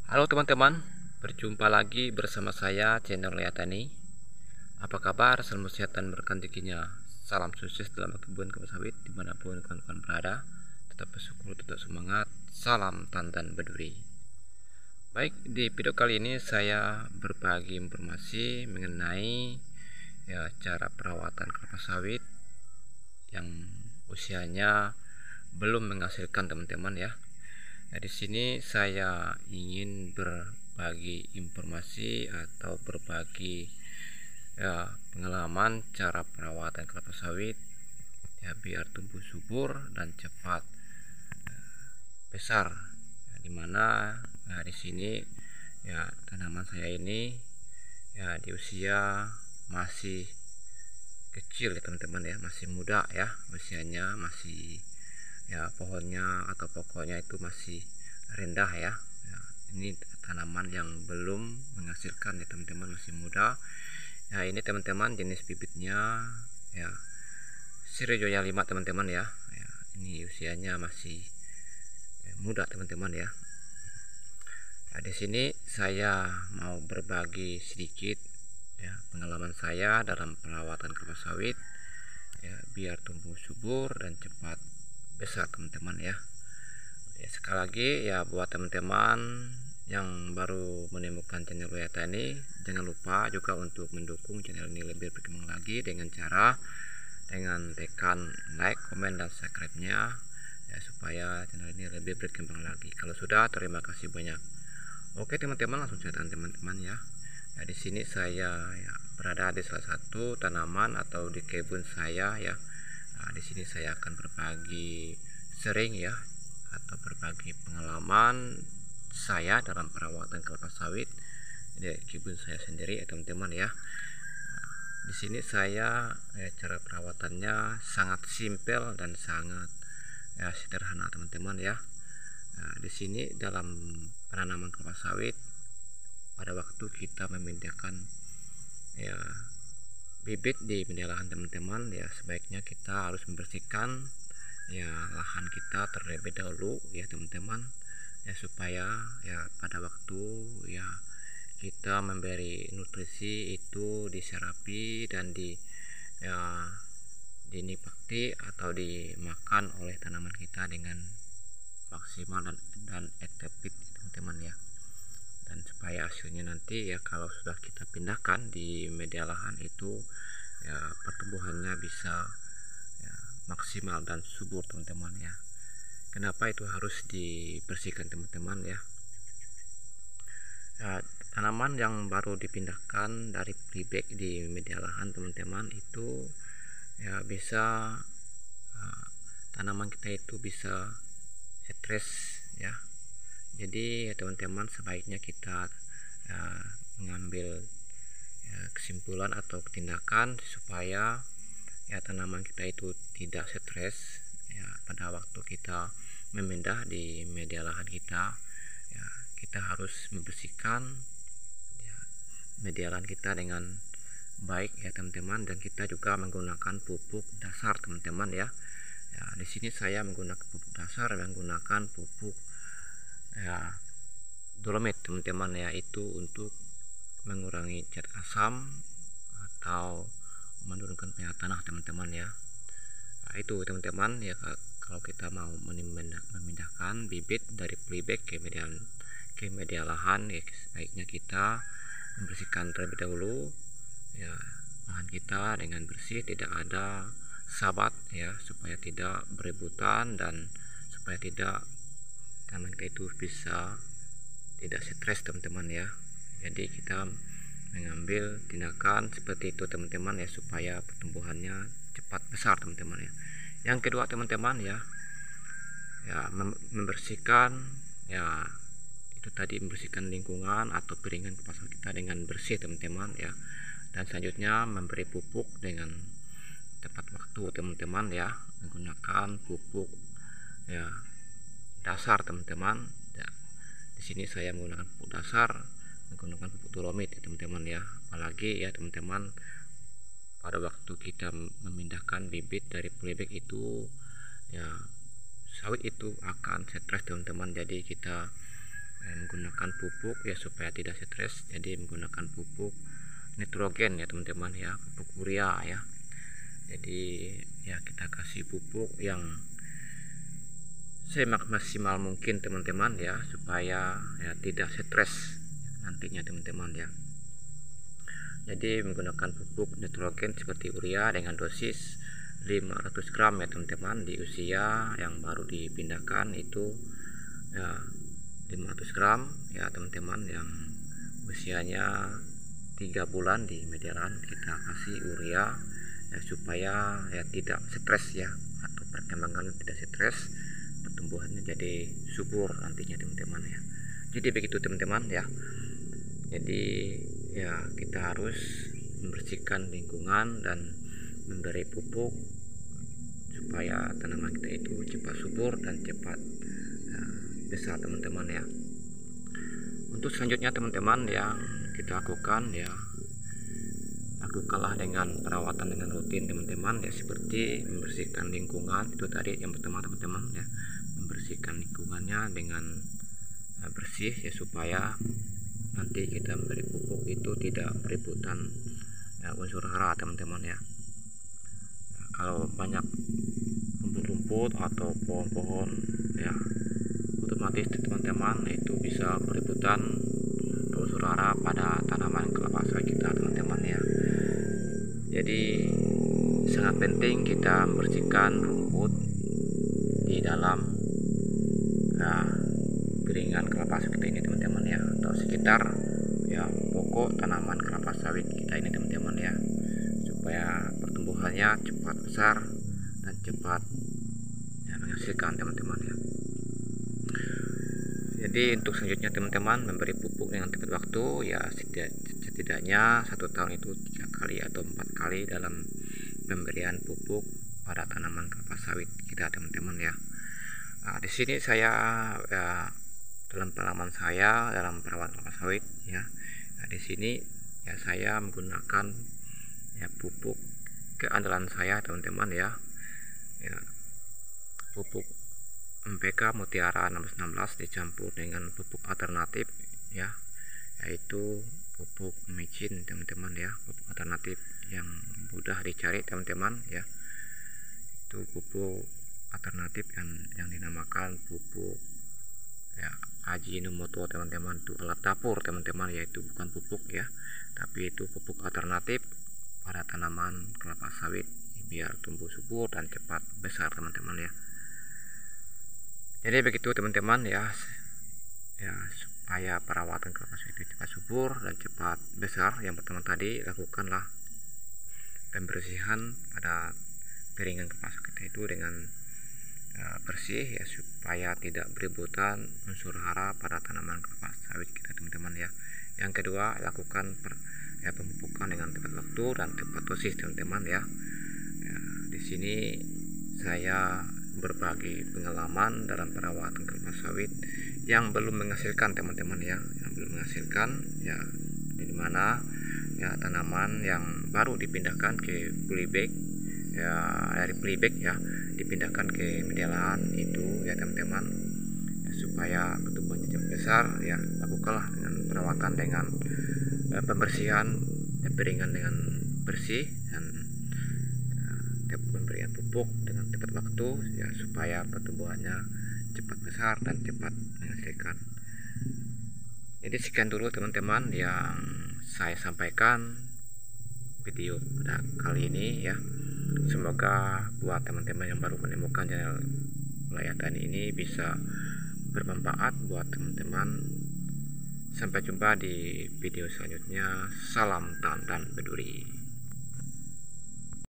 Halo teman-teman, berjumpa lagi bersama saya channel Lea Tani. Apa kabar? Salam sehat dan berkah rezekinya. Salam sukses dalam kebun sawit dimanapun kawan-kawan berada. Tetap bersyukur, tetap semangat. Salam Tantan Beduri. Baik, di video kali ini saya berbagi informasi mengenai cara perawatan kelapa sawit yang usianya belum menghasilkan teman-teman ya. Nah, di sini saya ingin berbagi informasi atau berbagi pengalaman cara perawatan kelapa sawit ya biar tumbuh subur dan cepat besar. Dimana di sini ya tanaman saya ini ya di usia masih kecil ya teman-teman ya, masih muda ya usianya, masih ya pohonnya atau pokoknya itu masih rendah ya. Ini tanaman yang belum menghasilkan ya teman-teman, masih muda ya. Ini teman-teman jenis bibitnya ya Srijoya 5 teman-teman ya. Ini usianya masih muda teman-teman ya. Nah, di sini saya mau berbagi sedikit ya pengalaman saya dalam perawatan kelapa sawit ya biar tumbuh subur dan cepat besar teman-teman ya. Sekali lagi ya buat teman-teman yang baru menemukan channel Lea Tani, jangan lupa juga untuk mendukung channel ini lebih berkembang lagi dengan tekan like, komen, dan subscribe-nya ya supaya channel ini lebih berkembang lagi. Kalau sudah, terima kasih banyak. Oke teman-teman, langsung saja teman-teman ya. Nah, di sini saya ya berada di salah satu tanaman atau di kebun saya ya. Nah, di sini saya akan berbagi sering ya atau berbagi pengalaman saya dalam perawatan kelapa sawit di kebun saya sendiri ya teman-teman ya. Nah, di sini saya cara perawatannya sangat simpel dan sangat sederhana teman-teman ya. Nah, di sini dalam penanaman kelapa sawit pada waktu kita memindahkan ya bibit di media lahan teman-teman ya, sebaiknya kita harus membersihkan ya lahan kita terlebih dahulu ya teman-teman ya, supaya ya pada waktu ya kita memberi nutrisi itu diserapi dan dinikmati atau dimakan oleh tanaman kita dengan maksimal dan efektif teman-teman ya. Dan supaya hasilnya nanti ya kalau sudah kita pindahkan di media lahan itu ya pertumbuhannya bisa ya, maksimal dan subur teman-teman ya. Kenapa itu harus dibersihkan teman-teman ya. Tanaman yang baru dipindahkan dari freebag di media lahan teman-teman itu ya bisa tanaman kita itu bisa stres ya. Jadi ya teman-teman, sebaiknya kita mengambil kesimpulan atau tindakan supaya ya tanaman kita itu tidak stres ya pada waktu kita memindah di media lahan kita ya. Kita harus membersihkan ya media lahan kita dengan baik ya teman-teman, dan kita juga menggunakan pupuk dasar teman-teman ya. Ya, di sini saya menggunakan pupuk dasar, menggunakan pupuk ya dolomit teman-teman ya, itu untuk mengurangi zat asam atau menurunkan pH tanah teman-teman ya. Nah, itu teman-teman ya, kalau kita mau memindahkan bibit dari freebag ke media lahan ya, sebaiknya kita membersihkan terlebih dahulu ya lahan kita dengan bersih, tidak ada sabat ya, supaya tidak berebutan dan supaya tidak tanaman kita itu bisa tidak stres teman-teman ya. Jadi kita mengambil tindakan seperti itu teman-teman ya, supaya pertumbuhannya cepat besar teman-teman ya. Yang kedua teman-teman ya membersihkan ya itu tadi, membersihkan lingkungan atau piringan kelapa kita dengan bersih teman-teman ya. Dan selanjutnya memberi pupuk dengan tepat waktu teman-teman ya, menggunakan pupuk ya dasar teman-teman ya. Di sini saya menggunakan pupuk dasar, menggunakan pupuk dolomit ya teman-teman ya. Apalagi ya teman-teman, pada waktu kita memindahkan bibit dari freebag itu ya sawit itu akan stres teman-teman. Jadi kita menggunakan pupuk ya supaya tidak stres, jadi menggunakan pupuk nitrogen ya teman-teman ya, pupuk urea ya. Jadi ya kita kasih pupuk yang semaksimal mungkin teman-teman ya, supaya ya tidak stres nantinya teman-teman ya. Jadi menggunakan pupuk nitrogen seperti urea dengan dosis 500 gram ya teman-teman, di usia yang baru dipindahkan itu ya 500 gram ya teman-teman, yang usianya 3 bulan di medialan kita kasih urea ya, supaya ya tidak stres ya, atau perkembangan tidak stres, pertumbuhannya jadi subur nantinya teman-teman ya. Jadi begitu teman-teman ya. Jadi ya kita harus membersihkan lingkungan dan memberi pupuk supaya tanaman kita itu cepat subur dan cepat besar teman-teman ya. Untuk selanjutnya teman-teman yang kita lakukan ya, lakukanlah dengan perawatan dengan rutin teman-teman ya, seperti membersihkan lingkungan itu tadi yang pertama teman-teman ya, membersihkan lingkungannya dengan bersih ya, supaya nanti kita memberi pupuk itu tidak berebutan unsur hara teman-teman ya. Kalau banyak rumput-rumput atau pohon-pohon ya, otomatis teman-teman itu bisa berebutan unsur hara pada tanaman kelapa sawit kita teman-teman ya. Jadi sangat penting kita membersihkan rumput di dalam piringan kelapa sawit kita ini teman-teman ya, atau sekitar ya pokok tanaman kelapa sawit kita ini teman-teman ya, supaya pertumbuhannya cepat besar dan cepat ya, menghasilkan teman-teman ya. Jadi untuk selanjutnya teman-teman memberi pupuk dengan tepat waktu ya, setidaknya 1 tahun itu 3 kali atau 4 kali dalam pemberian pupuk pada tanaman kelapa sawit kita teman-teman ya. Nah, di sini saya ya, dalam pengalaman saya dalam perawatan kelapa sawit ya, nah, di sini ya saya menggunakan ya pupuk keandalan saya teman-teman ya, pupuk MPK Mutiara 1616 dicampur dengan pupuk alternatif ya, yaitu pupuk micin teman-teman ya, pupuk alternatif yang mudah dicari teman-teman ya. Itu pupuk alternatif yang dinamakan pupuk ya Ajinomoto teman-teman, itu alat dapur teman-teman, yaitu bukan pupuk ya, tapi itu pupuk alternatif pada tanaman kelapa sawit biar tumbuh subur dan cepat besar teman-teman ya. Jadi begitu teman-teman ya, supaya perawatan kelapa sawit itu cepat subur dan cepat besar, yang pertama tadi lakukanlah pembersihan pada piringan kelapa sawit kita itu dengan bersih ya, supaya tidak berebutan unsur hara pada tanaman kelapa sawit kita teman-teman ya. Yang kedua, lakukan pemupukan dengan tepat waktu dan tepat dosis teman-teman ya. Di sini saya berbagi pengalaman dalam perawatan kelapa sawit yang belum menghasilkan teman-teman ya, yang belum menghasilkan ya, di mana ya tanaman yang baru dipindahkan ke polybag ya, dari polybag ya dipindahkan ke media lahan itu ya teman-teman ya, supaya pertumbuhannya cepat besar ya, lakukanlah dengan perawatan dengan pembersihan ya, piringan dengan bersih dan pemberian pupuk dengan tepat waktu ya, supaya pertumbuhannya cepat besar dan cepat menghasilkan. Jadi sekian dulu teman-teman yang saya sampaikan video pada kali ini ya. Semoga buat teman-teman yang baru menemukan channel Layatan ini bisa bermanfaat buat teman-teman. Sampai jumpa di video selanjutnya. Salam tandan berduri.